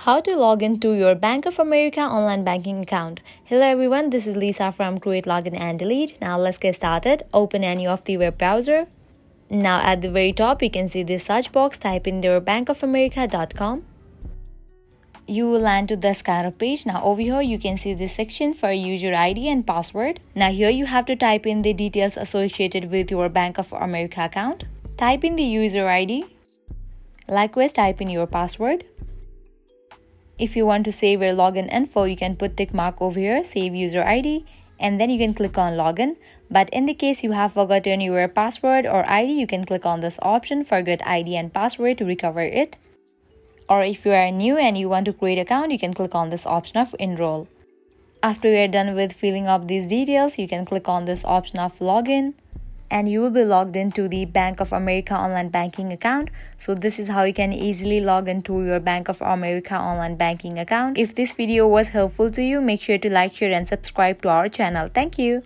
How to log into your Bank of America online banking account. Hello everyone, this is Lisa from Create, Login and Delete. Now let's get started. Open any of the web browser. Now at the very top you can see this search box. Type in your bankofamerica.com. You will land to this kind of page. Now over here you can see this section for user ID and password. Now here you have to type in the details associated with your Bank of America account. Type in the user ID. Likewise, type in your password. If you want to save your login info, you can put tick mark over here, save user ID, and then you can click on login. But in the case you have forgotten your password or ID, you can click on this option, forget ID and password, to recover it. Or if you are new and you want to create account, you can click on this option of enroll. After you are done with filling up these details, you can click on this option of login. And you will be logged into the Bank of America online banking account. So this is how you can easily log into your Bank of America online banking account. If this video was helpful to you, make sure to like, share and subscribe to our channel. Thank you.